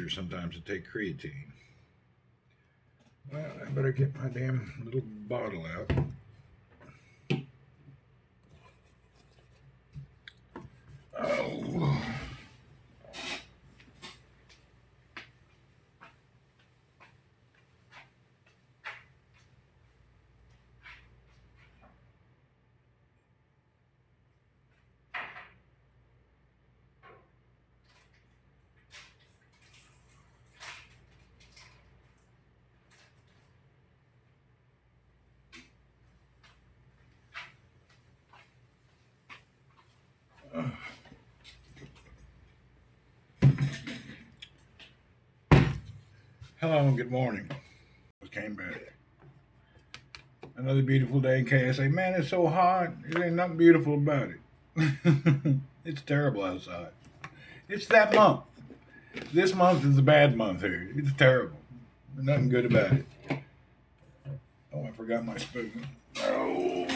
torture sometimes to take creatine. Well, I better get my damn little bottle out. Oh. Hello and good morning. Came back. Another beautiful day in KSA. Man, it's so hot. There ain't nothing beautiful about it. It's terrible outside. It's that month. This month is a bad month here. It's terrible. There's nothing good about it. Oh, I forgot my spoon. Oh.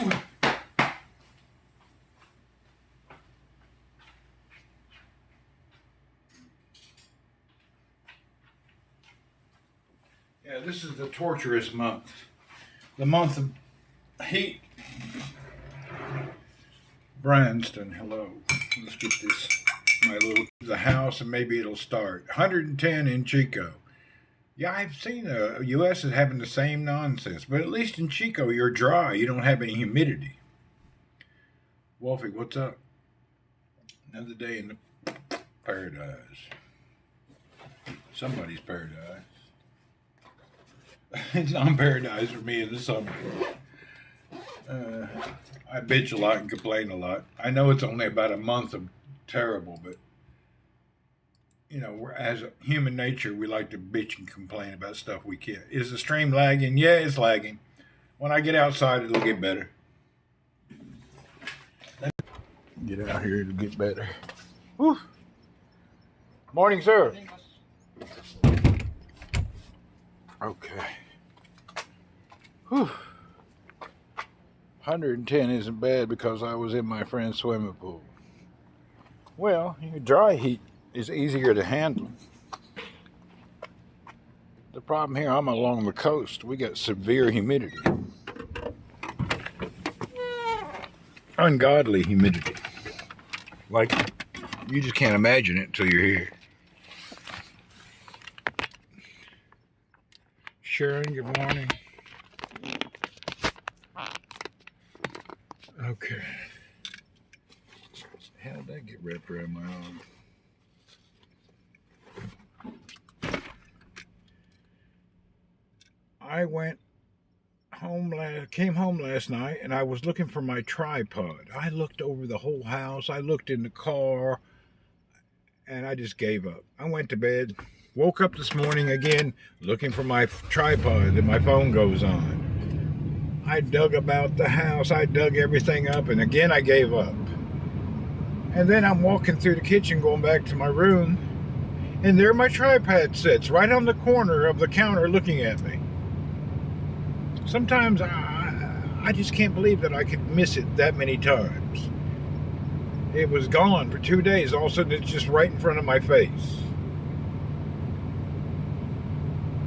Yeah, this is the torturous month. The month of heat. Branston, hello. Let's get this, the house, and maybe it'll start. 110 in Chico. Yeah, I've seen the U.S. is having the same nonsense, but at least in Chico, you're dry. You don't have any humidity. Wolfie, what's up? Another day in the paradise. Somebody's paradise. It's not paradise for me in the summer. I bitch a lot and complain a lot. I know it's only about a month of terrible, but you know, as a human nature, we like to bitch and complain about stuff we can't. Is the stream lagging? Yeah, it's lagging. When I get outside, it'll get better. Get out here, it'll get better. Whew. Morning, sir. Okay. Whew. 110 isn't bad because I was in my friend's swimming pool. Well, dry heat is easier to handle. The problem here, I'm along the coast. We got severe humidity. Ungodly humidity. Like, you just can't imagine it until you're here. Sharon, good morning. Okay. How did that get wrapped around my arm? I went home, came home last night, and I was looking for my tripod. I looked over the whole house. I looked in the car, and I just gave up. I went to bed, woke up this morning again, looking for my tripod, and my phone goes on. I dug about the house. I dug everything up, and again I gave up. And then I'm walking through the kitchen, going back to my room, and there my tripod sits, right on the corner of the counter looking at me. Sometimes I just can't believe that I could miss it that many times. It was gone for 2 days. All of a sudden, it's just right in front of my face.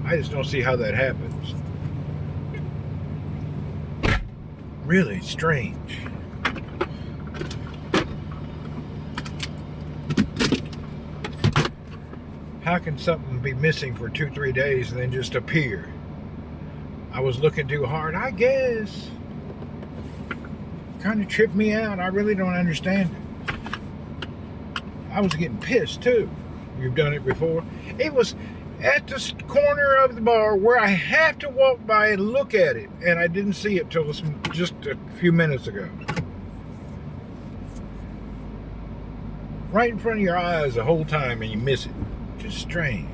I just don't see how that happens. Really strange. How can something be missing for 2-3 days and then just appear? I was looking too hard, I guess. Kind of tripped me out. I really don't understand it. I was getting pissed too. You've done it before. It was at the corner of the bar where I have to walk by and look at it, and I didn't see it till just a few minutes ago. Right in front of your eyes the whole time, and you miss it. Just strange.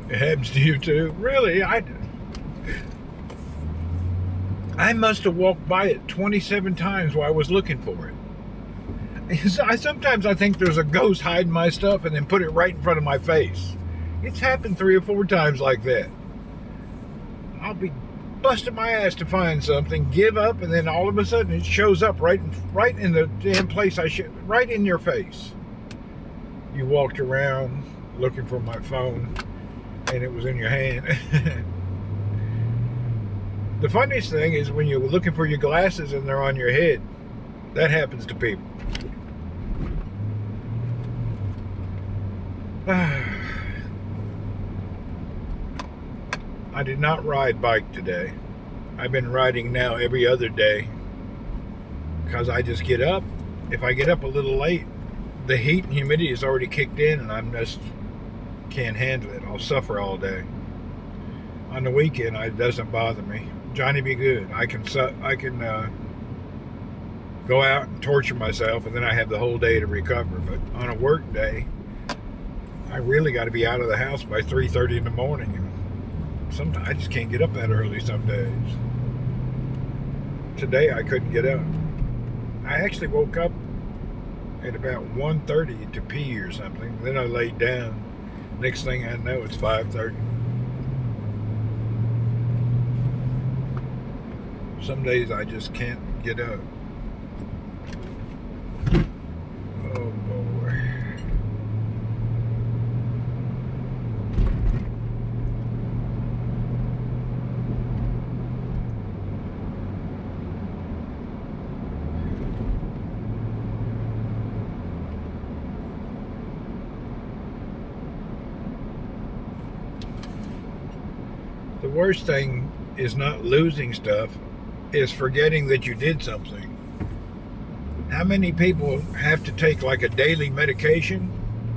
It happens to you too? Really? I must have walked by it 27 times while I was looking for it. Sometimes I think there's a ghost hiding my stuff and then put it right in front of my face. It's happened 3 or 4 times like that. I'll be busted my ass to find something, give up, and then all of a sudden it shows up right in the damn place right in your face. You walked around looking for my phone, and it was in your hand. The funniest thing is when you're looking for your glasses and they're on your head. That happens to people. I did not ride bike today. I've been riding now every other day because I just get up. If I get up a little late, the heat and humidity has already kicked in and I'm just can't handle it. I'll suffer all day. On the weekend, it doesn't bother me. Johnny be good. I can go out and torture myself, and then I have the whole day to recover. But on a work day, I really got to be out of the house by 3:30 in the morning, and sometimes I just can't get up that early some days. Today I couldn't get up. I actually woke up at about 1:30 to pee or something. Then I laid down. Next thing I know, it's 5:30. Some days I just can't get up. Oh boy. The worst thing is not losing stuff, is forgetting that you did something. How many people have to take like a daily medication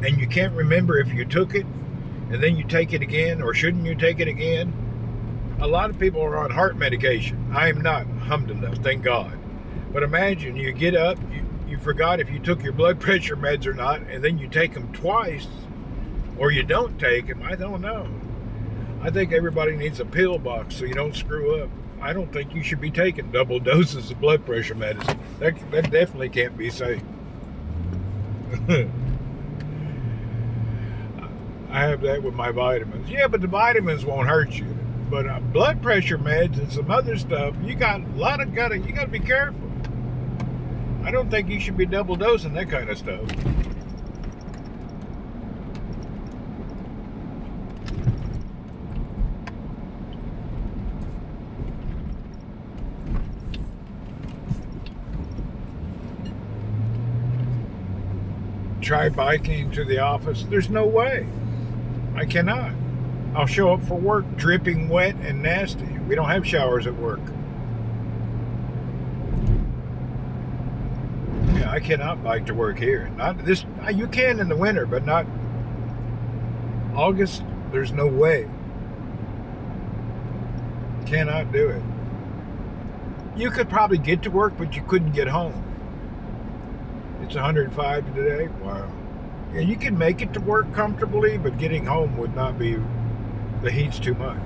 and you can't remember if you took it and then you take it again, or shouldn't you take it again? A lot of people are on heart medication. I am not, alhamdulillah, thank God. But imagine you get up, you forgot if you took your blood pressure meds or not, and then you take them twice, or you don't take them. I don't know. I think everybody needs a pill box so you don't screw up. I don't think you should be taking double doses of blood pressure medicine. That definitely can't be safe. I have that with my vitamins. Yeah, but the vitamins won't hurt you. But blood pressure meds and some other stuff, you got to be careful. I don't think you should be double dosing that kind of stuff. Try biking to the office. There's no way. I cannot. I'll show up for work dripping wet and nasty. We don't have showers at work. Yeah, I cannot bike to work here. Not this. You can in the winter, but not August. There's no way. Cannot do it. You could probably get to work, but you couldn't get home. It's 105 today. Wow. Yeah, you can make it to work comfortably, but getting home would not be, the heat's too much.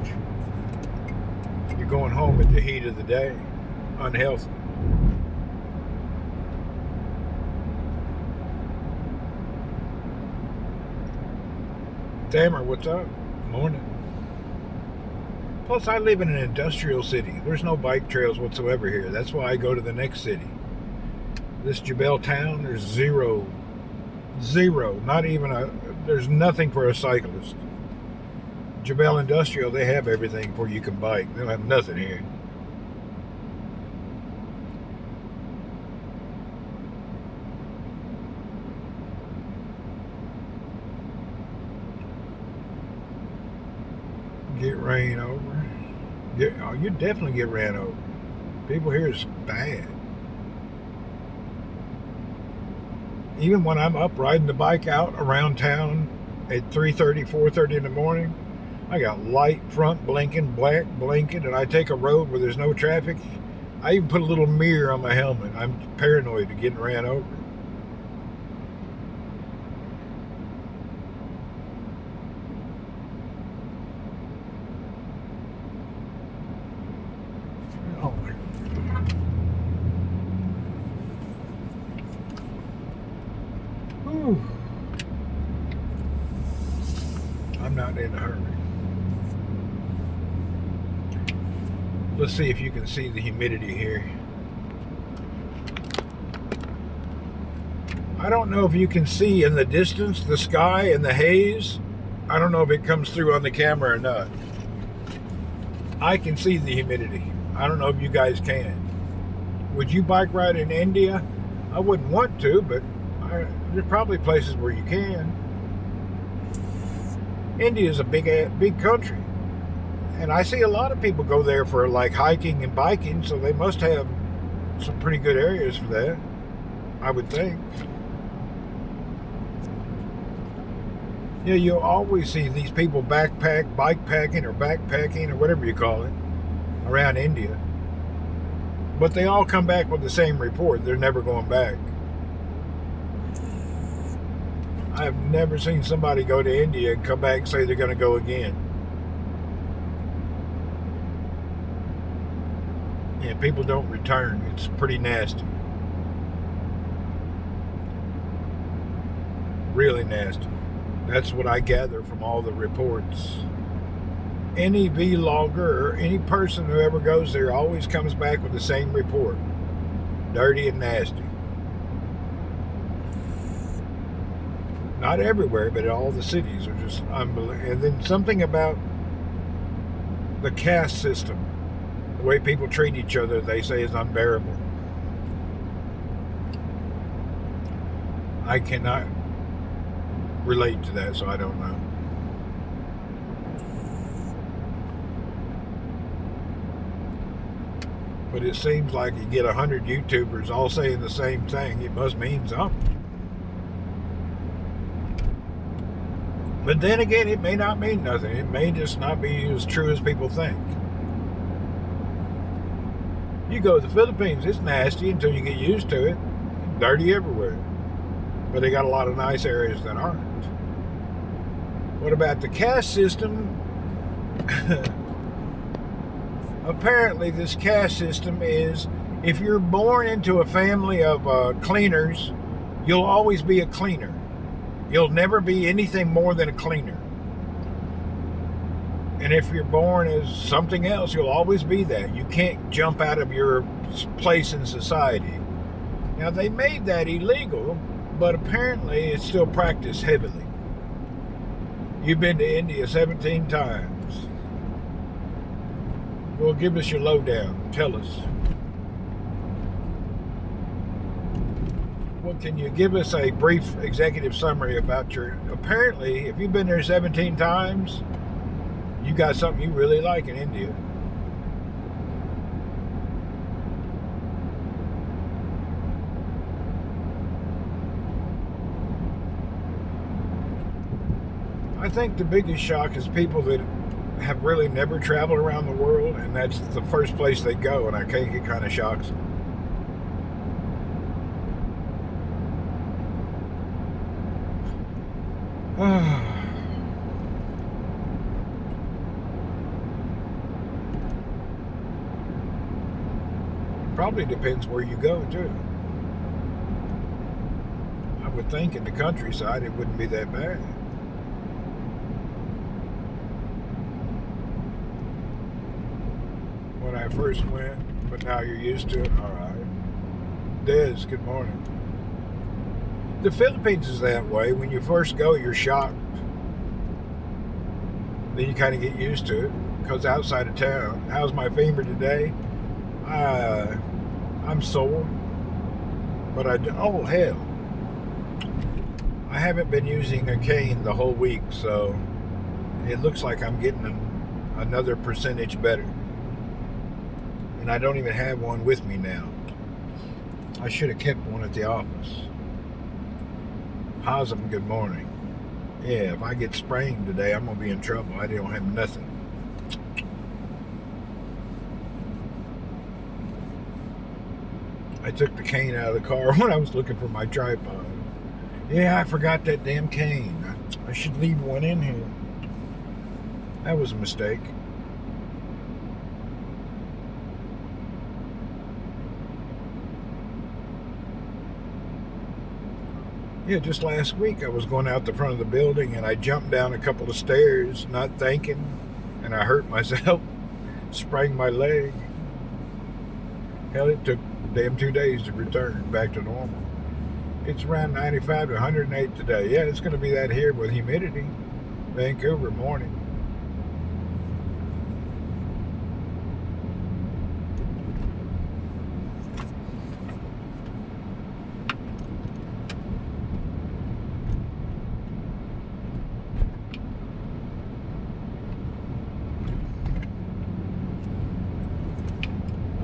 You're going home at the heat of the day. Unhealthy. Tamer, what's up? Morning. Plus, I live in an industrial city. There's no bike trails whatsoever here. That's why I go to the next city. This Jebel town, there's zero, not even there's nothing for a cyclist. Jebel Industrial, they have everything for you can bike. They don't have nothing here. Get ran over. You definitely get ran over. People here is bad. Even when I'm up riding the bike out around town at 3:30, 4:30 in the morning, I got light front blinking, black blinking, and I take a road where there's no traffic. I even put a little mirror on my helmet. I'm paranoid of getting ran over. Oh my God. Whew. I'm not in a hurry. Let's see if you can see the humidity here. I don't know if you can see in the distance the sky and the haze. I don't know if it comes through on the camera or not. I can see the humidity. I don't know if you guys can. Would you bike ride in India? I wouldn't want to, but there's probably places where you can. India is a big country. And I see a lot of people go there for like hiking and biking, so they must have some pretty good areas for that, I would think. Yeah, you'll always see these people bikepacking or backpacking or whatever you call it around India. But they all come back with the same report. They're never going back. I've never seen somebody go to India and come back and say they're going to go again. Yeah, people don't return. It's pretty nasty. Really nasty. That's what I gather from all the reports. Any vlogger or any person who ever goes there always comes back with the same report. Dirty and nasty. Not everywhere, but all the cities are just unbelievable. And then something about the caste system. The way people treat each other, they say, is unbearable. I cannot relate to that, so I don't know. But it seems like you get 100 YouTubers all saying the same thing. It must mean something. But then again, it may not mean nothing. It may just not be as true as people think. You go to the Philippines, it's nasty until you get used to it. It's dirty everywhere. But they got a lot of nice areas that aren't. What about the caste system? Apparently this caste system is, if you're born into a family of cleaners, you'll always be a cleaner. You'll never be anything more than a cleaner. And if you're born as something else, you'll always be that. You can't jump out of your place in society. Now, they made that illegal, but apparently it's still practiced heavily. You've been to India 17 times. Well, give us your lowdown. Tell us. Well, can you give us a brief executive summary about your... Apparently, if you've been there 17 times, you got something you really like in India. I think the biggest shock is people that have really never traveled around the world, and that's the first place they go, and I think it kind of shocks them. Probably depends where you go, too. I would think in the countryside it wouldn't be that bad. When I first went, but now you're used to it. All right. Des, good morning. The Philippines is that way. When you first go, you're shocked. Then you kind of get used to it, because outside of town. How's my femur today? I'm sore, but oh hell, I haven't been using a cane the whole week, so it looks like I'm getting another percentage better. And I don't even have one with me now. I should have kept one at the office. Hazem, good morning. Yeah, if I get sprained today, I'm going to be in trouble. I don't have nothing. I took the cane out of the car when I was looking for my tripod. Yeah, I forgot that damn cane. I should leave one in here. That was a mistake. Yeah, just last week I was going out the front of the building and I jumped down a couple of stairs, not thinking, and I hurt myself, sprained my leg. Hell, it took damn 2 days to return back to normal. It's around 95 to 108 today. Yeah, it's going to be that here with humidity. Vancouver morning.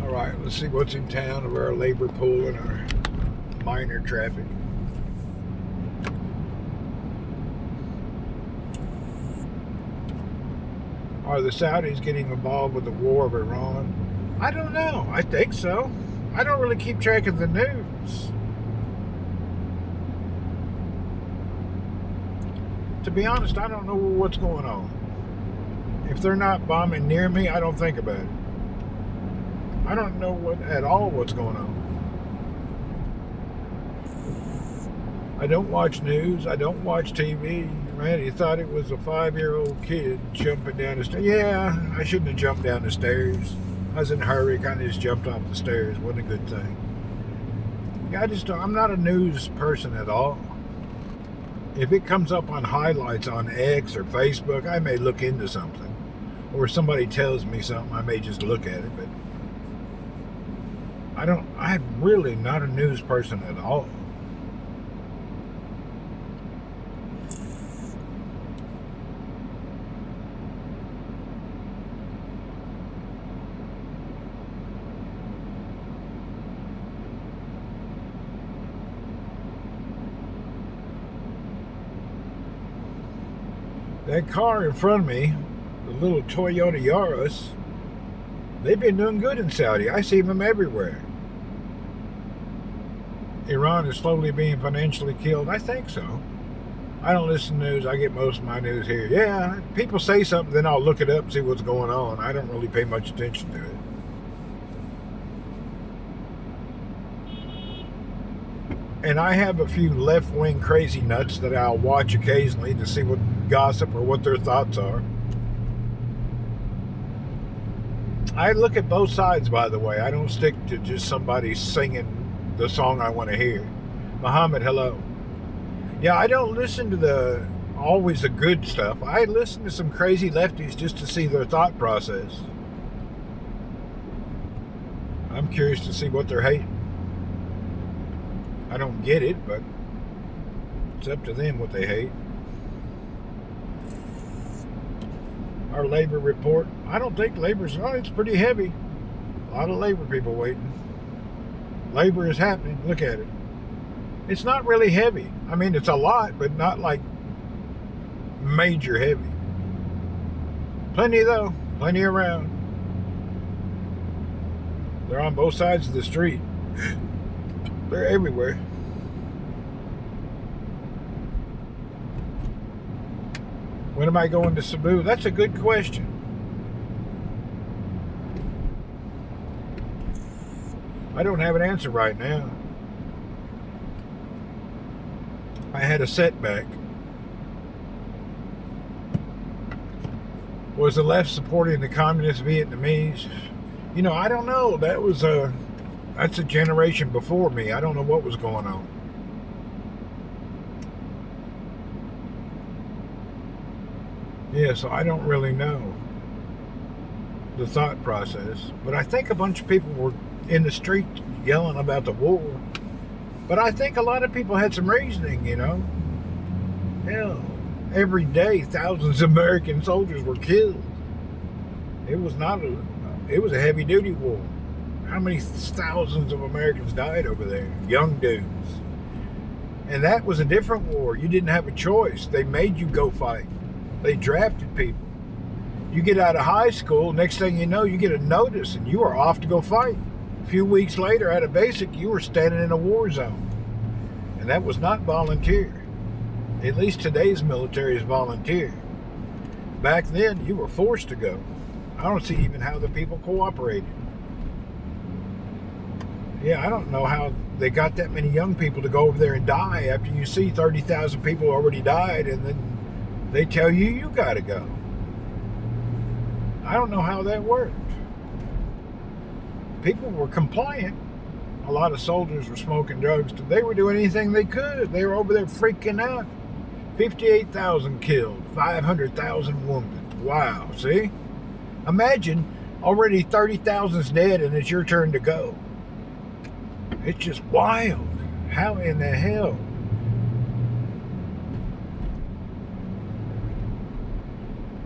All right, let's see what's in town of our labor pool and our minor traffic. Are the Saudis getting involved with the war of Iran? I don't know. I think so. I don't really keep track of the news. To be honest, I don't know what's going on. If they're not bombing near me, I don't think about it. I don't know what's going on. I don't watch news. I don't watch TV. Randy thought it was a 5-year-old kid jumping down the stairs. Yeah, I shouldn't have jumped down the stairs. I was in a hurry, kind of just jumped off the stairs. Wasn't a good thing. Yeah, I'm not a news person at all. If it comes up on highlights on X or Facebook, I may look into something. Or if somebody tells me something, I may just look at it. But I'm really not a news person at all. That car in front of me, the little Toyota Yaris, they've been doing good in Saudi. I see them everywhere. Iran is slowly being financially killed. I think so. I don't listen to news. I get most of my news here. Yeah, people say something, then I'll look it up and see what's going on. I don't really pay much attention to it. And I have a few left-wing crazy nuts that I'll watch occasionally to see what gossip or what their thoughts are. I look at both sides, by the way. I don't stick to just somebody singing the song I want to hear. Muhammad, hello. Yeah, I don't listen to always the good stuff. I listen to some crazy lefties just to see their thought process. I'm curious to see what they're hating. I don't get it, but it's up to them what they hate. Our labor report. I don't think it's pretty heavy. A lot of labor people waiting. Labor is happening. Look at it. It's not really heavy. I mean, it's a lot, but not like major heavy. Plenty though. Plenty around. They're on both sides of the street. They're everywhere. When am I going to Cebu? That's a good question. I don't have an answer right now. I had a setback. Was the left supporting the communist Vietnamese? You know, I don't know. That's a generation before me. I don't know what was going on. Yeah, so I don't really know the thought process. But I think a bunch of people were in the street yelling about the war. But I think a lot of people had some reasoning, you know. Hell, every day thousands of American soldiers were killed. It was a heavy-duty war. How many thousands of Americans died over there? Young dudes. And that was a different war. You didn't have a choice. They made you go fight. They drafted people. You get out of high school, next thing you know, you get a notice and you are off to go fight. A few weeks later, at a basic, you were standing in a war zone. And that was not volunteer. At least today's military is volunteer. Back then, you were forced to go. I don't see even how the people cooperated. Yeah, I don't know how they got that many young people to go over there and die after you see 30,000 people already died and then they tell you got to go. I don't know how that worked. people were compliant. A lot of soldiers were smoking drugs. They were doing anything they could. They were over there freaking out. 58,000 killed, 500,000 wounded. Wow, see? Imagine already 30,000's dead and it's your turn to go. It's just wild. How in the hell?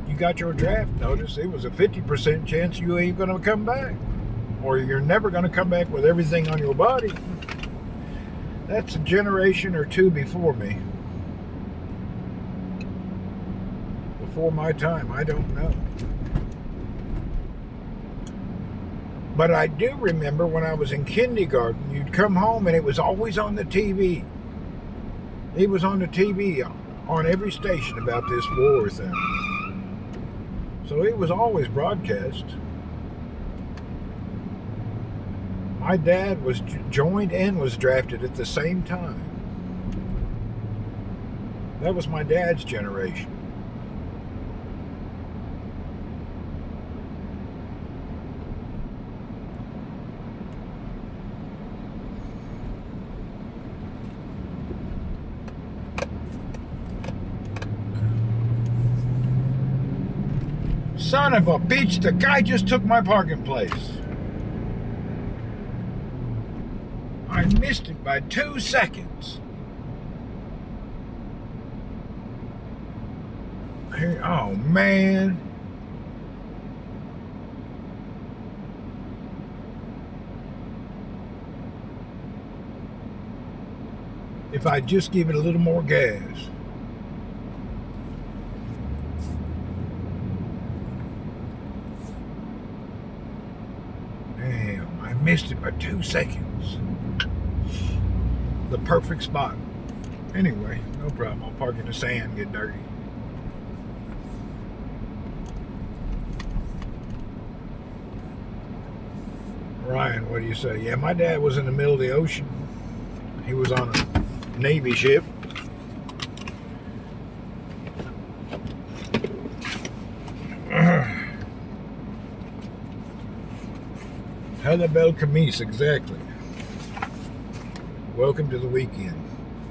You got your draft notice. It was a 50% chance you ain't going to come back. Or you're never going to come back with everything on your body. That's a generation or two before me. Before my time, I don't know. But I do remember when I was in kindergarten, you'd come home and it was always on the TV. It was on the TV on every station about this war thing. So it was always broadcast. My dad was joined and was drafted at the same time. That was my dad's generation. Son of a bitch, the guy just took my parking place. I missed it by 2 seconds. Oh, man. If I just give it a little more gas. Damn, I missed it by 2 seconds. The perfect spot. Anyway, no problem. I'll park in the sand, get dirty. Ryan, what do you say? Yeah, my dad was in the middle of the ocean. He was on a Navy ship. Bel Camise, exactly. Welcome to the weekend.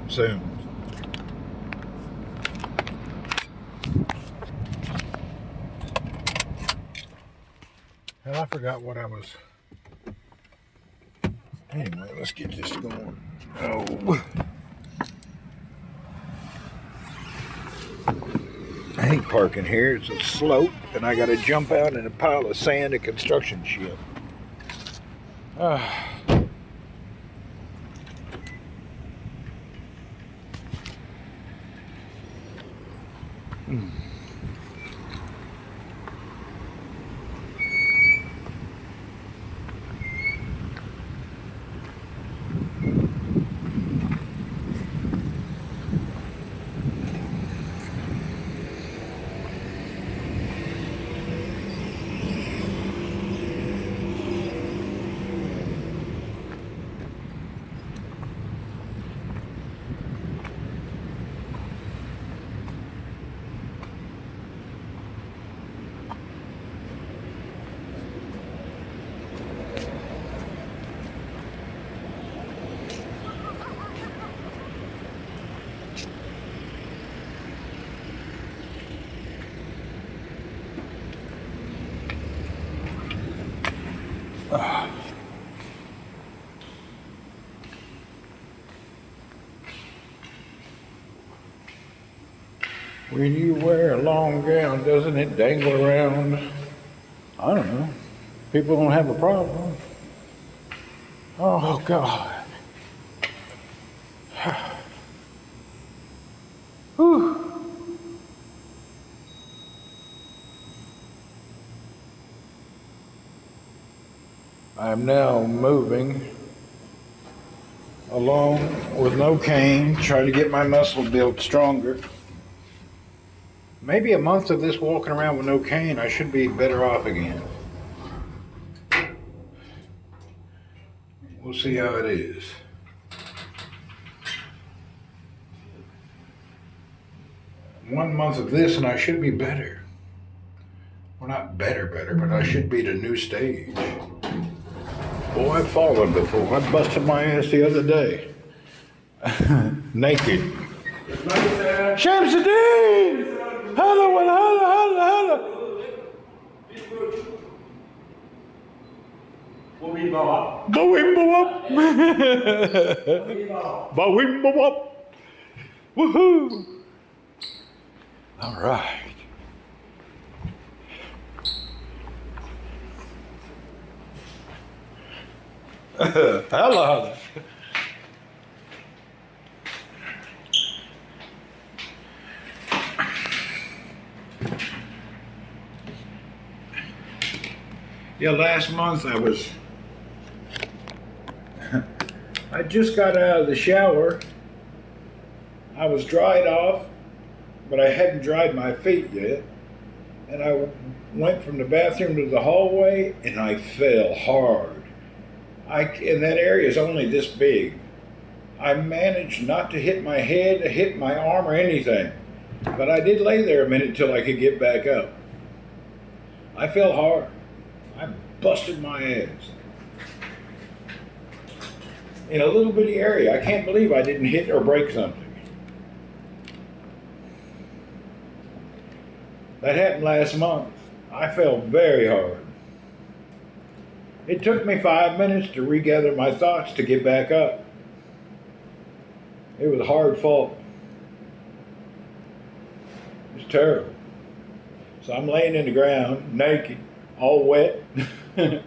Soon. Hell, I forgot what I was. Anyway, let's get this going. Oh. I hate parking here. It's a slope, and I got to jump out in a pile of sand and construction shit. When you wear a long gown, doesn't it dangle around? I don't know. People don't have a problem. Oh, God. Whew. I'm now moving along with no cane, trying to get my muscle built stronger. Maybe a month of this walking around with no cane, I should be better off again. We'll see how it is. One month of this and I should be better. Well, not better, but I should be at a new stage. Oh, I've fallen before. I busted my ass the other day. Naked. Shamsuddin! Hello and hello. Bawim-bawap. Bawim-bawap. Woohoo! All right. Hello. Yeah, last month I just got out of the shower. I was dried off, but I hadn't dried my feet yet. And I went from the bathroom to the hallway and I fell hard. And that area is only this big. I managed not to hit my head, hit my arm or anything. But I did lay there a minute till I could get back up. I fell hard. I busted my ass. In a little bitty area. I can't believe I didn't hit or break something. That happened last month. I fell very hard. It took me 5 minutes to regather my thoughts to get back up. It was a hard fall. It was terrible. So I'm laying in the ground, naked, all wet. And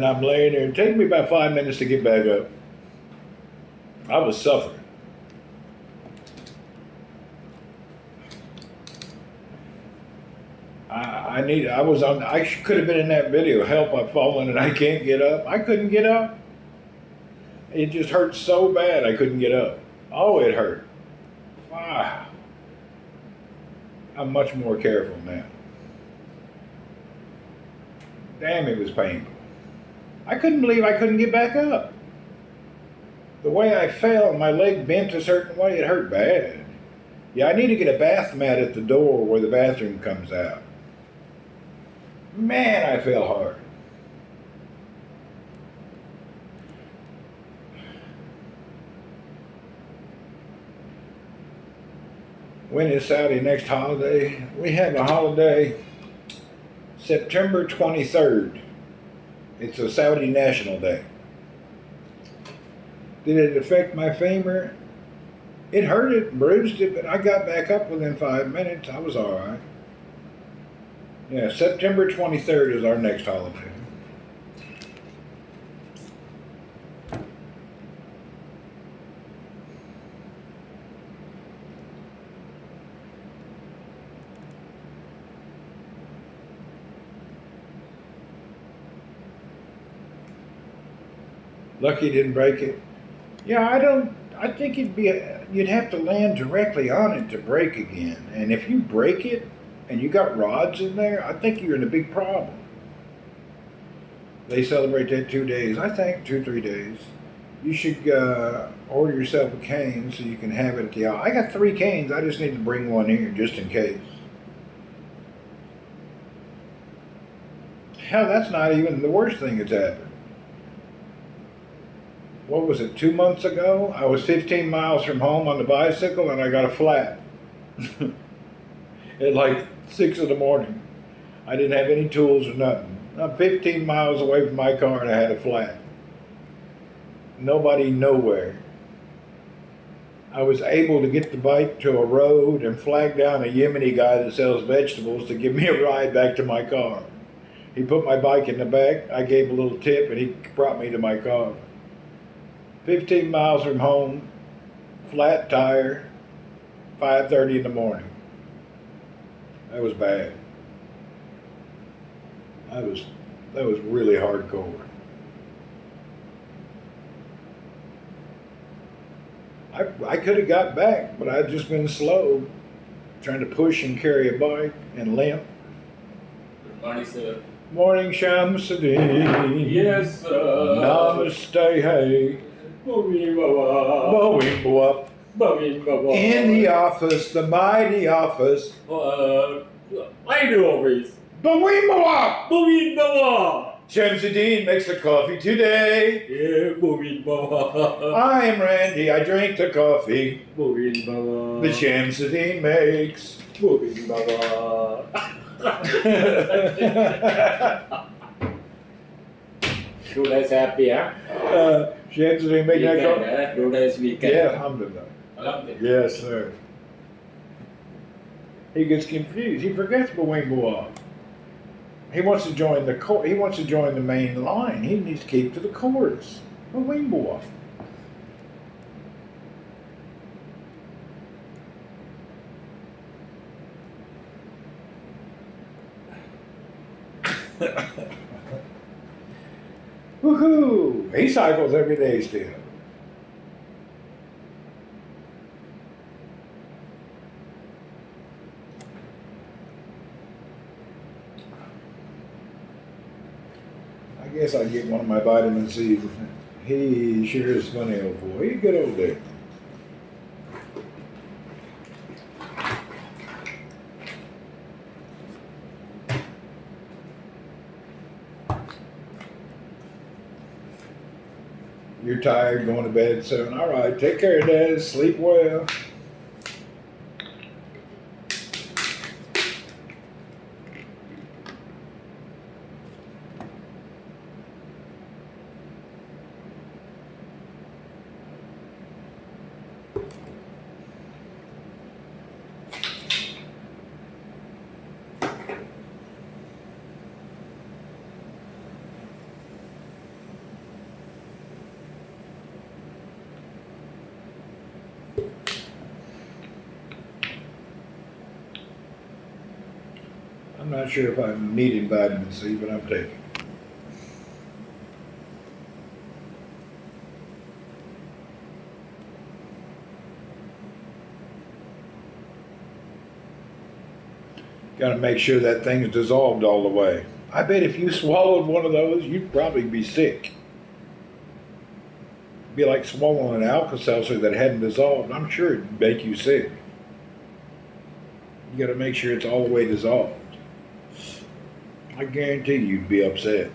I'm laying there. It took me about 5 minutes to get back up. I was suffering. I could have been in that video, help, I've fallen and I can't get up. I couldn't get up. It just hurt so bad I couldn't get up. Oh, it hurt. Wow. I'm much more careful now. Damn, it was painful. I couldn't believe I couldn't get back up. The way I fell, my leg bent a certain way, it hurt bad. Yeah, I need to get a bath mat at the door where the bathroom comes out. Man, I fell hard. When is Saudi next holiday? We have a holiday September 23rd. It's a Saudi National Day. Did it affect my femur? It hurt it, bruised it, but I got back up within 5 minutes. I was all right. Yeah, September 23rd is our next holiday. Lucky didn't break it. Yeah, I think you'd have to land directly on it to break again. And if you break it and you got rods in there, I think you're in a big problem. They celebrate that 2 days. I think 2-3 days. You should order yourself a cane so you can have it at the I got 3 canes. I just need to bring one here just in case. Hell, that's not even the worst thing that's happened. What was it, 2 months ago? I was 15 miles from home on the bicycle and I got a flat. At like 6 in the morning. I didn't have any tools or nothing. I'm 15 miles away from my car and I had a flat. Nobody nowhere. I was able to get the bike to a road and flag down a Yemeni guy that sells vegetables to give me a ride back to my car. He put my bike in the back, I gave a little tip and he brought me to my car. 15 miles from home, flat tire, 5:30 in the morning. That was bad. That was really hardcore. I could have got back, but I'd just been slow, trying to push and carry a bike and limp. Good morning, sir. Morning, Shamsuddin. Yes, sir. Namaste, hey. Bawim-bawap. Bawim-bawap. In the office, the mighty office. What do you do, please? Bawim-bawap. Bawim-bawap. Shamsuddin makes the coffee today. Yeah, Bobin Baba. I am Randy. I drink the coffee Bobin Baba. that Shamsuddin makes. Bobin Baba. Today's happy, huh? Shamsuddin make that Weekend, coffee. Today's weekend. Yeah, alhamdulillah. Alhamdulillah. Yes, sir. He gets confused. He forgets Bawing. He wants to join the He wants to join the main line. He needs to keep to the chorus. Bawing. Woohoo! He cycles every day still. I guess I'll get one of my vitamin C. He sure is funny, old boy. He's a good old dude. You're tired, going to bed at 7. All right, take care, Dad. Sleep well. I'm not sure if I'm needing vitamin C, but I'm taking it. Got to make sure that thing is dissolved all the way. I bet if you swallowed one of those, you'd probably be sick. It'd be like swallowing an Alka-Seltzer that hadn't dissolved. I'm sure it'd make you sick. You got to make sure it's all the way dissolved. I guarantee you'd be upset.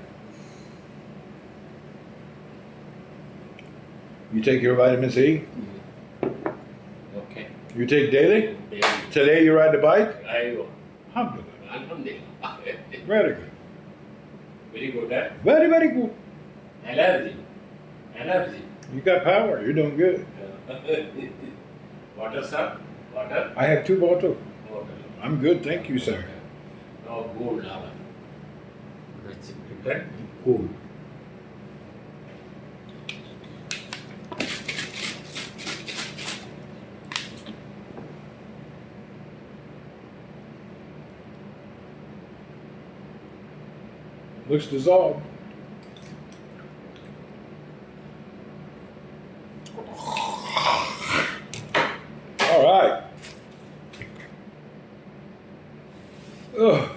You take your vitamin C? Okay. You take daily? Daily. Today you ride the bike? I go. Alhamdulillah. Alhamdulillah. Very good. Very good, huh? Very, very good. Allergy. Allergy. You got power. You're doing good. Water, sir? Water? I have 2 bottles. Water. I'm good. Thank you, sir. No, gold lava. Right? Cool. Looks dissolved. All right. Ugh.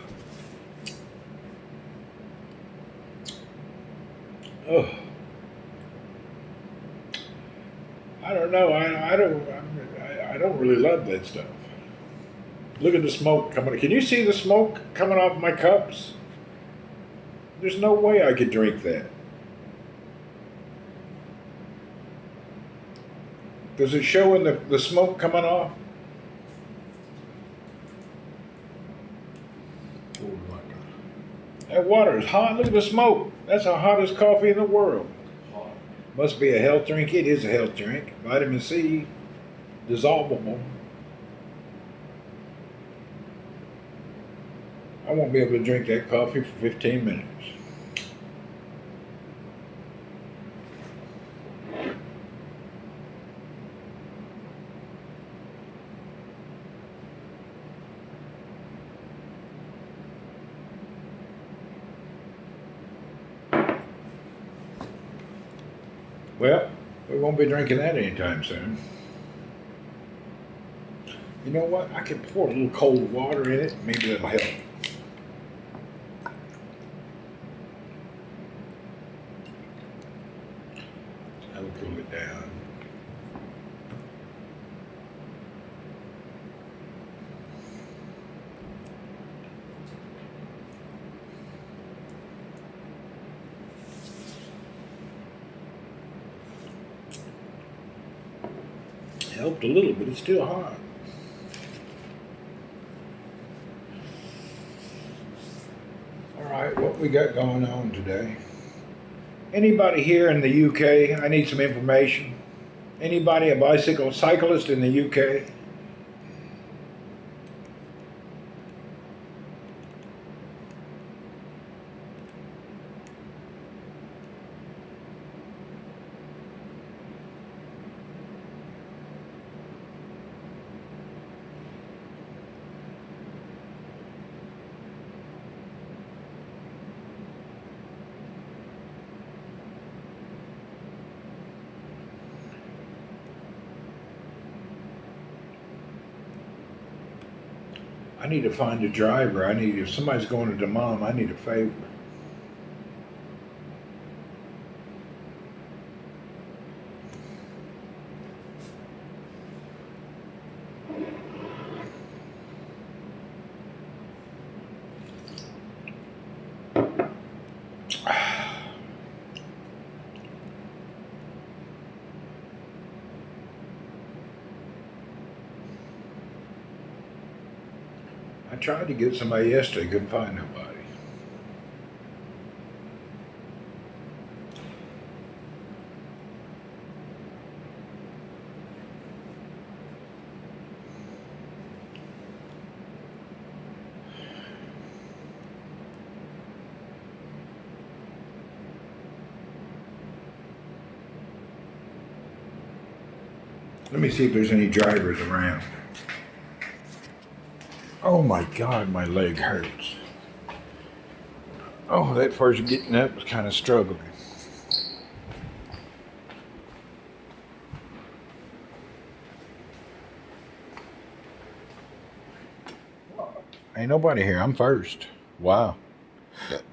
Ugh. I don't know. I don't really love that stuff. Look at the smoke coming. Can you see the smoke coming off my cups? There's no way I could drink that. Does it show in the smoke coming off? Cold water. That water is hot. Look at the smoke. That's the hottest coffee in the world. Hot. Must be a health drink. It is a health drink. Vitamin C, dissolvable. I won't be able to drink that coffee for 15 minutes. Well, we won't be drinking that anytime soon. You know what? I could pour a little cold water in it. Maybe that'll help. That'll cool it down. Helped a little, but it's still hot. All right, what we got going on today? Anybody here in the UK? I need some information. Anybody a bicycle cyclist in the UK? I need to find a driver. If somebody's going to Dammam, I need a favor. I tried to get somebody yesterday, couldn't find nobody. Let me see if there's any drivers around. Oh my God, my leg hurts. Oh, that first getting up was kind of struggling. Ain't nobody here. I'm first. Wow.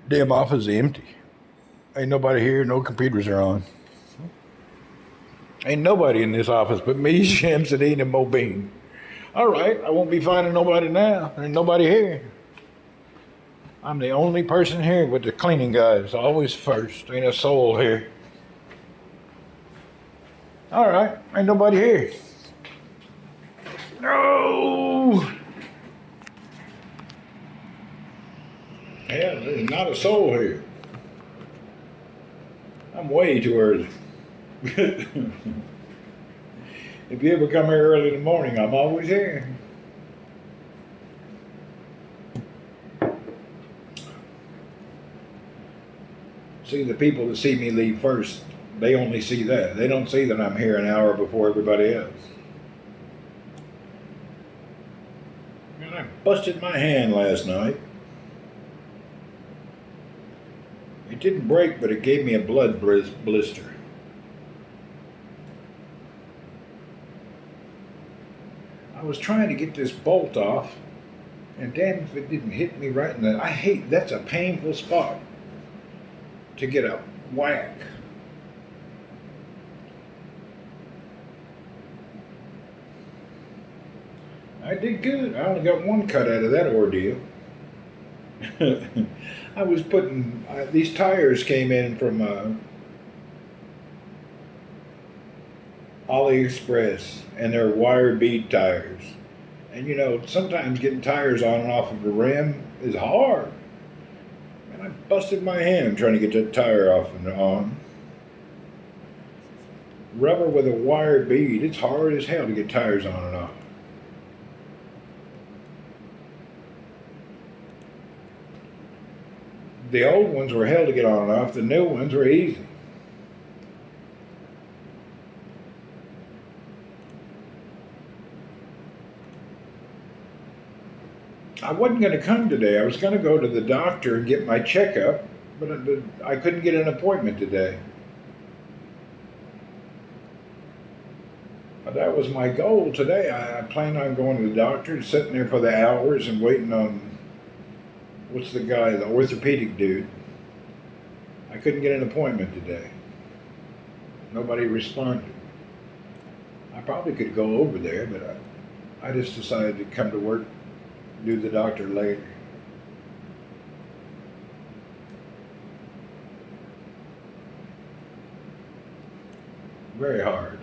Damn office is empty. Ain't nobody here. No computers are on. Ain't nobody in this office but me, Shamsuddin, and Mobeen. All right, I won't be finding nobody now. There's nobody here. I'm the only person here with the cleaning guys. Always first. Ain't a soul here. All right, ain't nobody here. No. Yeah, there's not a soul here. I'm way too early. If you ever come here early in the morning, I'm always here. See, the people that see me leave first, they only see that. They don't see that I'm here an hour before everybody else. And I busted my hand last night. It didn't break, but it gave me a blood blister. I was trying to get this bolt off, and damn if it didn't hit me right in the... that's a painful spot to get a whack. I did good. I only got one cut out of that ordeal. I was putting... these tires came in from AliExpress, and they're wire bead tires. And you know, sometimes getting tires on and off of a rim is hard. And I busted my hand trying to get that tire off and on. Rubber with a wire bead, it's hard as hell to get tires on and off. The old ones were hell to get on and off, the new ones were easy. I wasn't going to come today. I was going to go to the doctor and get my checkup, but I couldn't get an appointment today. But that was my goal today. I planned on going to the doctor, sitting there for the hours and waiting on, what's the guy, the orthopedic dude. I couldn't get an appointment today. Nobody responded. I probably could go over there, but I just decided to come to work, do the doctor later. Very hard.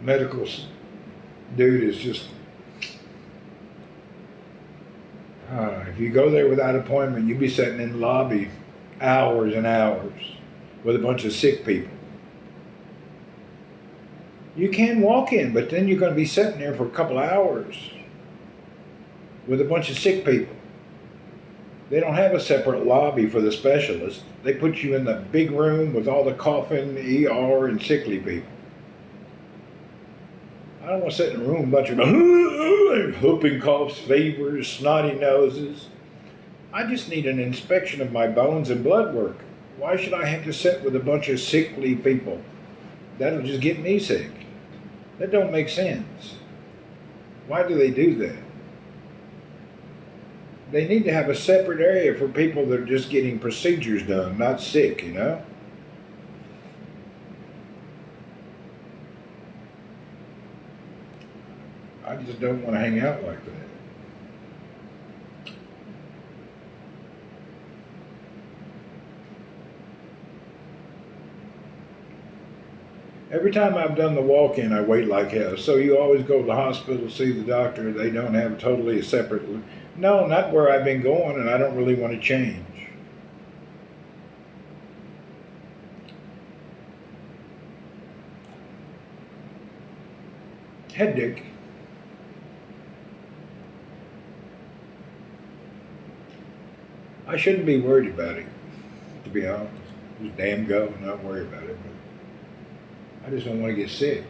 medical dude is just, if you go there without appointment, you'll be sitting in the lobby hours and hours with a bunch of sick people. You can walk in, but then you're going to be sitting there for a couple of hours with a bunch of sick people. They don't have a separate lobby for the specialists. They put you in the big room with all the coughing, ER, and sickly people. I don't want to sit in a room with a bunch of whooping coughs, fevers, snotty noses. I just need an inspection of my bones and blood work. Why should I have to sit with a bunch of sickly people? That'll just get me sick. That don't make sense. Why do they do that? They need to have a separate area for people that are just getting procedures done, not sick, you know? I just don't want to hang out like that. Every time I've done the walk-in, I wait like hell. So you always go to the hospital, see the doctor. They don't have totally a separate... No, not where I've been going, and I don't really want to change. Headache. I shouldn't be worried about it, to be honest. Just damn go, not worry about it. But I just don't want to get sick.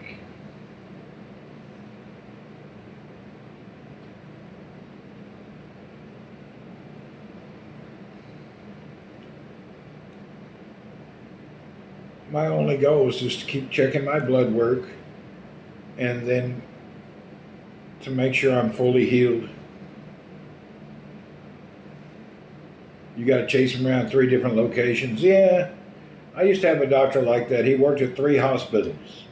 My only goal is just to keep checking my blood work and then to make sure I'm fully healed. You got to chase him around 3 different locations. Yeah, I used to have a doctor like that. He worked at 3 hospitals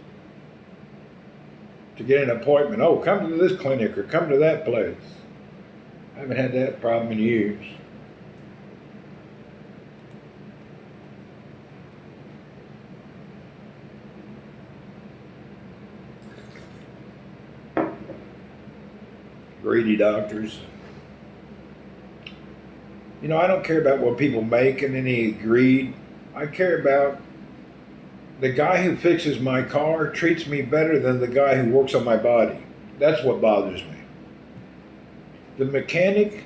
to get an appointment. Oh, come to this clinic or come to that place. I haven't had that problem in years. Greedy doctors. You know, I don't care about what people make and any greed. I care about the guy who fixes my car treats me better than the guy who works on my body. That's what bothers me. The mechanic,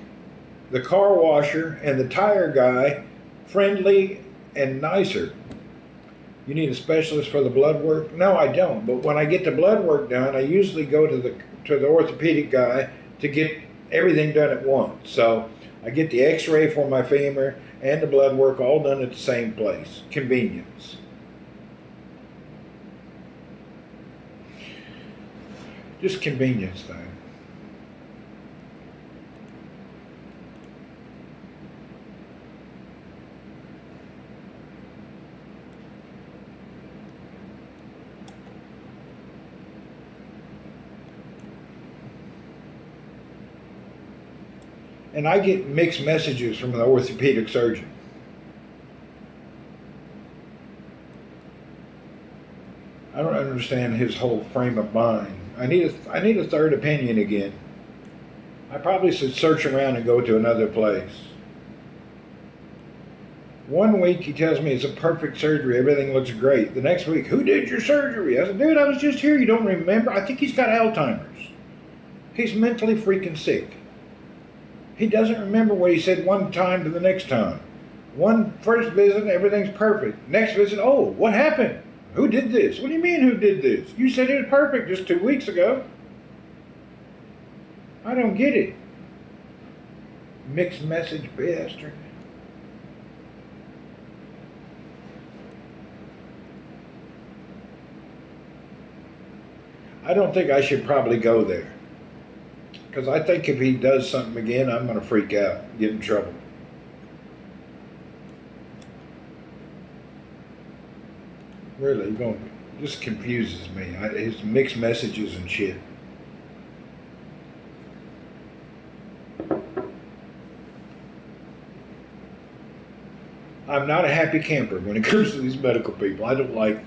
the car washer, and the tire guy, friendly and nicer. You need a specialist for the blood work? No, I don't. But when I get the blood work done, I usually go to the orthopedic guy to get everything done at once. So I get the x-ray for my femur and the blood work all done at the same place. Convenience. Just convenience thing. And I get mixed messages from the orthopedic surgeon. I don't understand his whole frame of mind. I need a third opinion again. I probably should search around and go to another place. One week he tells me it's a perfect surgery, everything looks great. The next week, who did your surgery? I said, dude, I was just here, you don't remember? I think he's got Alzheimer's. He's mentally freaking sick. He doesn't remember what he said one time to the next time. First visit, everything's perfect. Next visit, oh, what happened? Who did this? What do you mean who did this? You said it was perfect just 2 weeks ago. I don't get it. Mixed message bastard. I don't think I should probably go there. Because I think if he does something again, I'm going to freak out, get in trouble. Really, just confuses me. His mixed messages and shit. I'm not a happy camper when it comes to these medical people. I don't like them.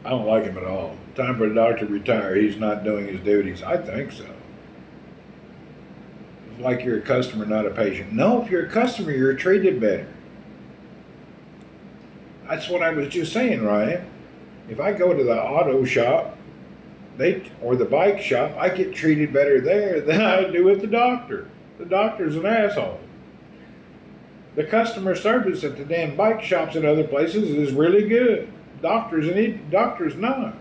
I don't like him at all. Time for the doctor to retire. He's not doing his duties. I think so. It's like you're a customer, not a patient. No, if you're a customer, you're treated better. That's what I was just saying, Ryan. If I go to the auto shop, or the bike shop, I get treated better there than I do at the doctor. The doctor's an asshole. The customer service at the damn bike shops and other places is really good. Doctors not.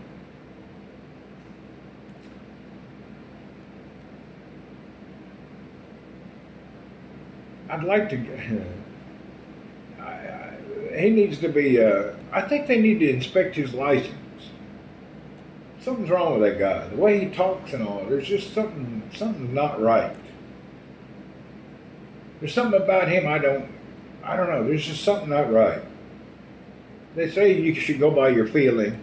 I'd like to. He needs to be. I think they need to inspect his license. Something's wrong with that guy. The way he talks and all. There's just something's not right. There's something about him I don't know. There's just something not right. They say you should go by your feeling.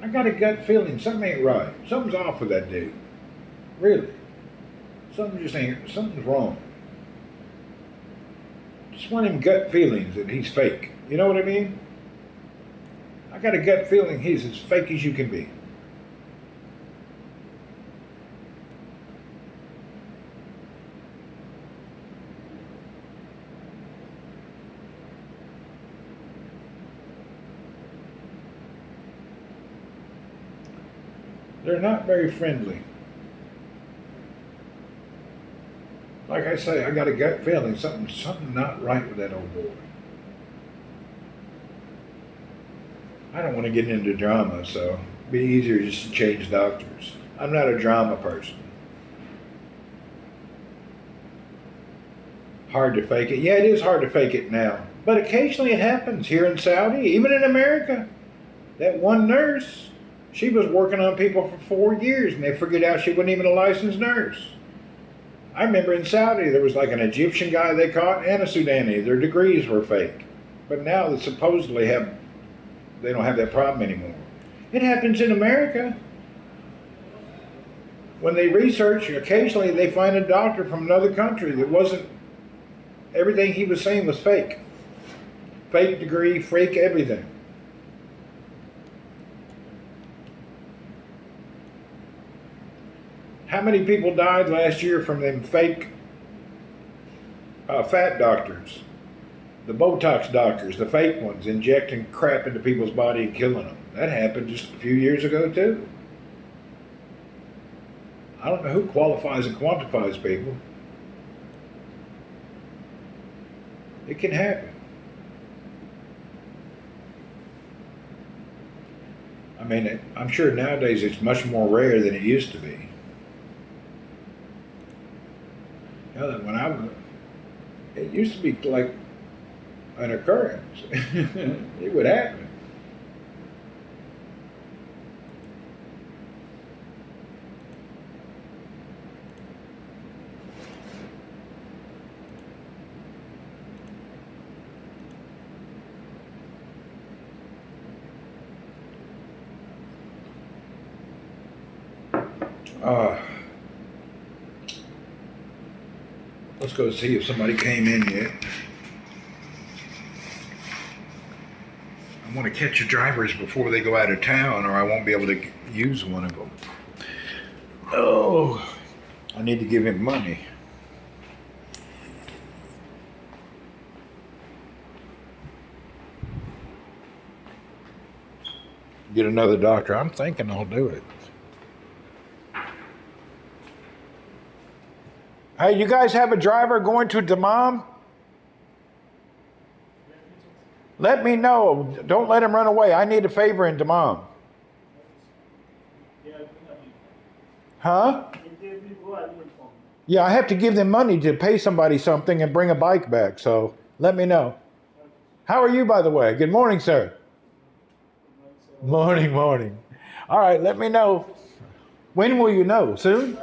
I got a gut feeling something ain't right. Something's off with that dude. Really. Something's wrong. Just one of them gut feelings that he's fake. You know what I mean? I got a gut feeling he's as fake as you can be. They're not very friendly. Like I say, I got a gut feeling something not right with that old boy. I don't want to get into drama, so it'd be easier just to change doctors. I'm not a drama person. Hard to fake it. Yeah, it is hard to fake it now. But occasionally it happens here in Saudi, even in America. That one nurse, she was working on people for 4 years and they figured out she wasn't even a licensed nurse. I remember in Saudi there was like an Egyptian guy they caught and a Sudani. Their degrees were fake. But now they supposedly they don't have that problem anymore. It happens in America. When they research, occasionally they find a doctor from another country that wasn't, everything he was saying was fake. Fake degree, fake everything. How many people died last year from them fake fat doctors? The Botox doctors, the fake ones, injecting crap into people's body and killing them. That happened just a few years ago too. I don't know who qualifies and quantifies people. It can happen. I mean, I'm sure nowadays it's much more rare than it used to be. When it used to be like an occurrence. It would happen. Let's go see if somebody came in yet. I want to catch the drivers before they go out of town or I won't be able to use one of them. Oh, I need to give him money. Get another doctor. I'm thinking I'll do it. Hey, you guys have a driver going to Dammam? Let me know. Don't let him run away. I need a favor in Dammam. Huh? Yeah, I have to give them money to pay somebody something and bring a bike back, so let me know. How are you, by the way? Good morning, sir. Morning, morning. All right, let me know. When will you know? Soon?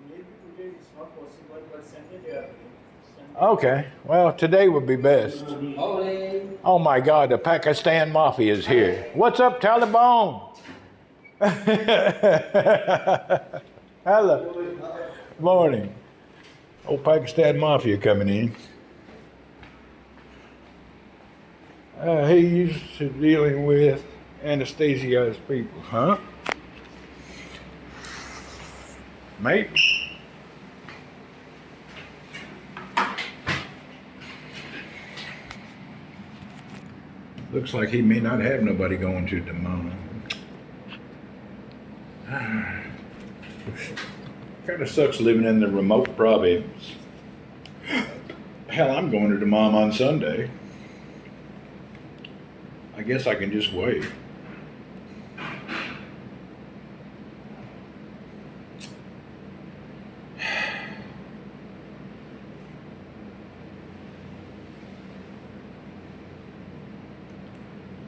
Maybe today it's not possible, but Sunday. Okay, well, today would be best. Oh my God, the Pakistan Mafia is here. What's up, Taliban? Hello. Morning. Old Pakistan Mafia coming in. He's dealing with Anesthetized people, huh? Maybe. Looks like he may not have nobody going to tomorrow. Kind of sucks living in the remote province. Hell, I'm going to the mom on Sunday. I guess I can just wait.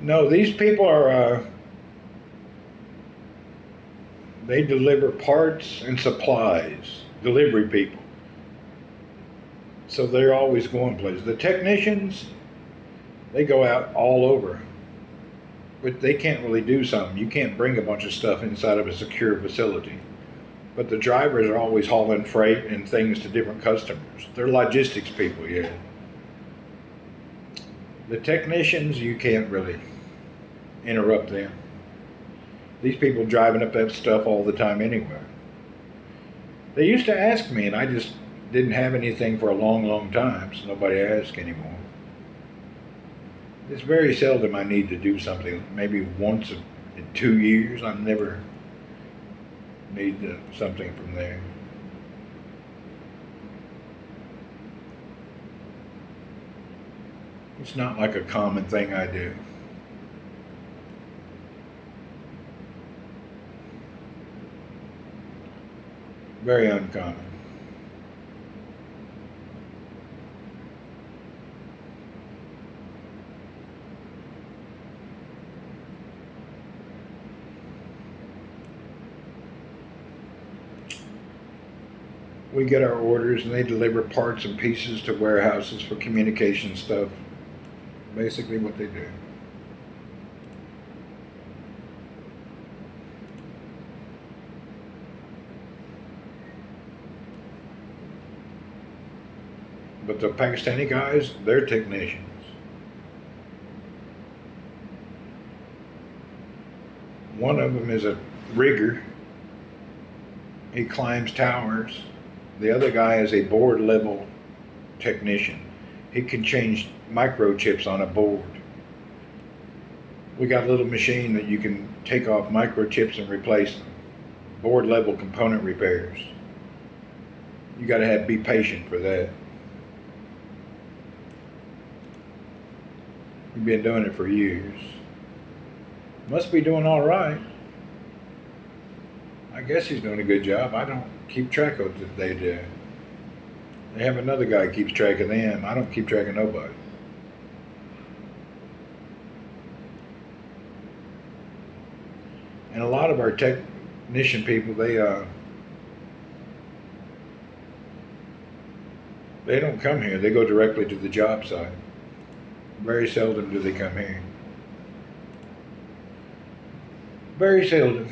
No, these people are, they deliver parts and supplies, delivery people. So they're always going places. The technicians, they go out all over. But they can't really do something. You can't bring a bunch of stuff inside of a secure facility. But the drivers are always hauling freight and things to different customers. They're logistics people, yeah. The technicians, you can't really interrupt them. These people driving up that stuff all the time anyway. They used to ask me, and I just didn't have anything for a long, long time, so nobody asks anymore. It's very seldom I need to do something. Maybe once in 2 years, I never need something from there. It's not like a common thing I do. Very uncommon. We get our orders and they deliver parts and pieces to warehouses for communication stuff. Basically what they do. But the Pakistani guys, they're technicians. One of them is a rigger. He climbs towers. The other guy is a board level technician. He can change microchips on a board. We got a little machine that you can take off microchips and replace them. Board level component repairs. You got to be patient for that. We've been doing it for years. Must be doing all right. I guess he's doing a good job. I don't keep track of what they do. They have another guy who keeps track of them. I don't keep track of nobody. And a lot of our technician people, they don't come here. They go directly to the job site. Very seldom do they come here. Very seldom.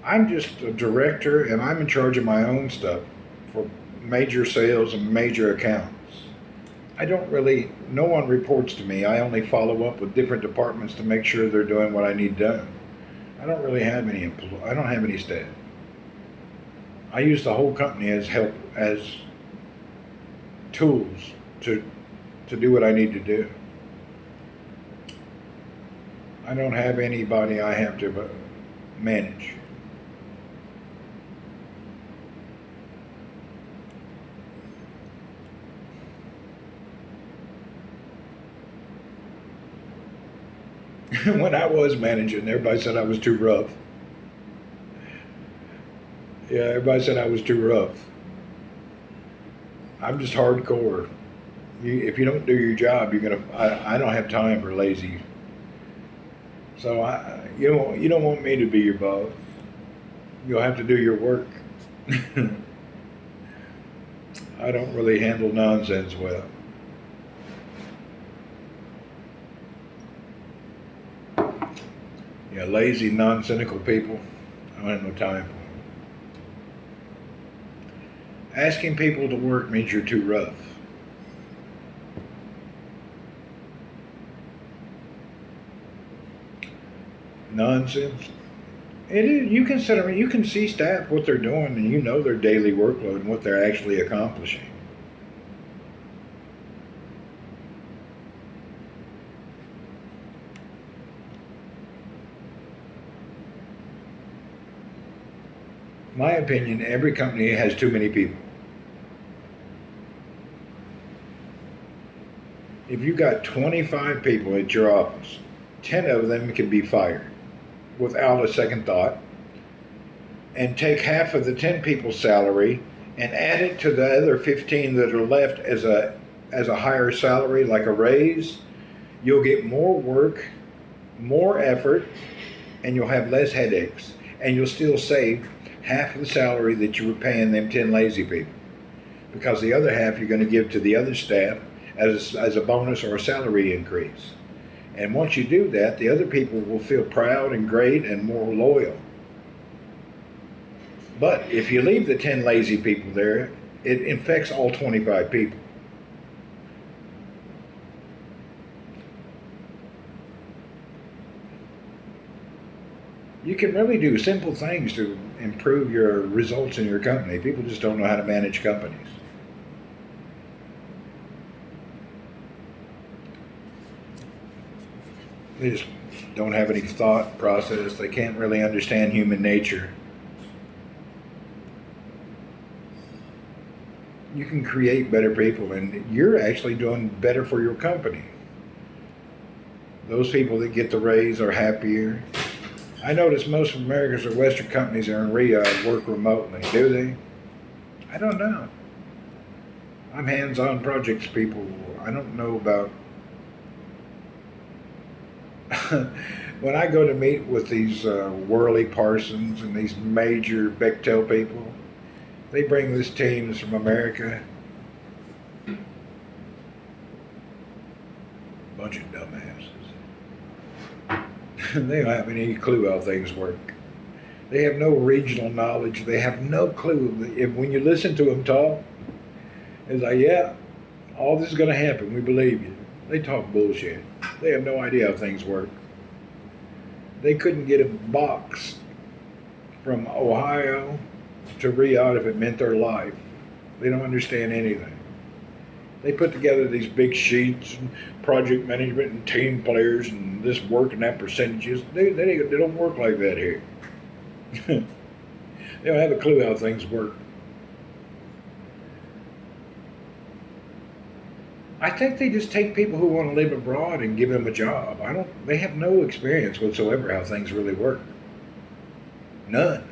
I'm just a director and I'm in charge of my own stuff for major sales and major accounts. I don't really, no one reports to me. I only follow up with different departments to make sure they're doing what I need done. I don't really have any I don't have any staff. I use the whole company as help, as tools to do what I need to do. I don't have anybody I have to manage. When I was managing, everybody said I was too rough. Yeah, everybody said I was too rough. I'm just hardcore. If you don't do your job, you're gonna. I don't have time for lazy. So you don't want me to be your boss. You'll have to do your work I don't really handle nonsense well. Yeah, lazy, non-cynical people, I don't have no time for them. Asking people to work means you're too rough. Nonsense. It is. You can sit around, you can see staff what they're doing, and you know their daily workload and what they're actually accomplishing. My opinion, every company has too many people. If you got 25 people at your office, 10 of them can be fired without a second thought, and take half of the 10 people's salary and add it to the other 15 that are left as a higher salary, like a raise, you'll get more work, more effort, and you'll have less headaches, and you'll still save half of the salary that you were paying them 10 lazy people, because the other half you're going to give to the other staff as a bonus or a salary increase. And once you do that, the other people will feel proud and great and more loyal. But if you leave the 10 lazy people there, it infects all 25 people. You can really do simple things to improve your results in your company. People just don't know how to manage companies. They just don't have any thought process. They can't really understand human nature. You can create better people, and you're actually doing better for your company. Those people that get the raise are happier. I notice most of America's or Western companies are in Riyadh work remotely. Do they? I don't know. I'm hands-on projects people. I don't know about when I go to meet with these Worley Parsons and these major Bechtel people, they bring this teams from America. Bunch of dumbasses. They don't have any clue how things work. They have no regional knowledge. They have no clue. When you listen to them talk, it's like, yeah, all this is going to happen. We believe you. They talk bullshit. They have no idea how things work. They couldn't get a box from Ohio to Riyadh if it meant their life. They don't understand anything. They put together these big sheets and project management and team players and this work and that percentages. They don't work like that here. They don't have a clue how things work. I think they just take people who want to live abroad and give them a job. They have no experience whatsoever how things really work. None.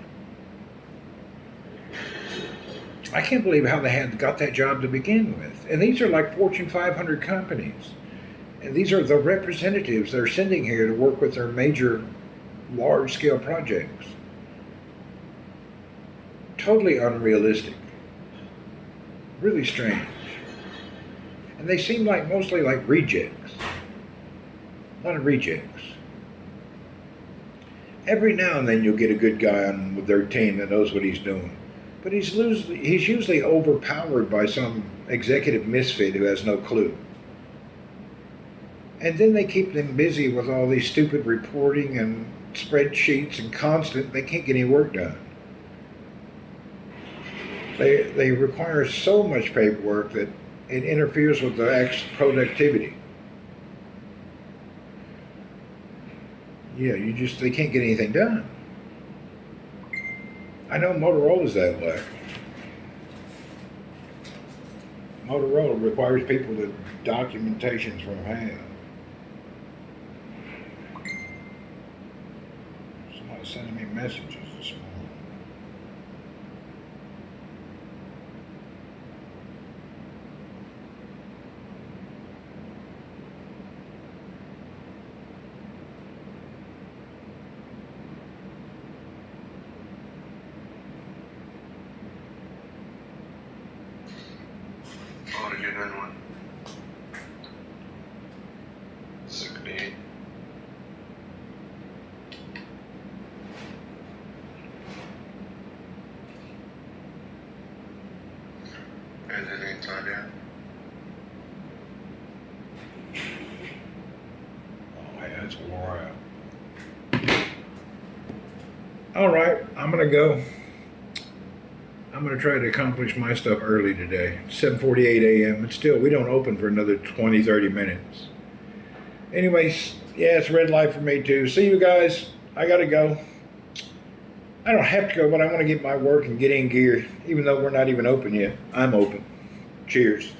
I can't believe how they got that job to begin with. And these are like Fortune 500 companies. And these are the representatives they're sending here to work with their major large-scale projects. Totally unrealistic. Really strange. And they seem like mostly like rejects. A lot of rejects. Every now and then you'll get a good guy on with their team that knows what he's doing. But he's usually overpowered by some executive misfit who has no clue. And then they keep them busy with all these stupid reporting and spreadsheets and they can't get any work done. They require so much paperwork that it interferes with the actual productivity. Yeah, they can't get anything done. I know Motorola's that way. Motorola requires people to documentations from hand. Somebody's sending me messages this morning. good one. 68. Guys, any time yet? Oh, yeah, it's wore out. All right, I'm gonna go. I'm gonna try to accomplish my stuff early today. 7:48 a.m. And still, we don't open for another 20, 30 minutes. Anyways, yeah, it's red light for me too. See you guys. I gotta go. I don't have to go, but I want to get my work and get in gear. Even though we're not even open yet, I'm open. Cheers.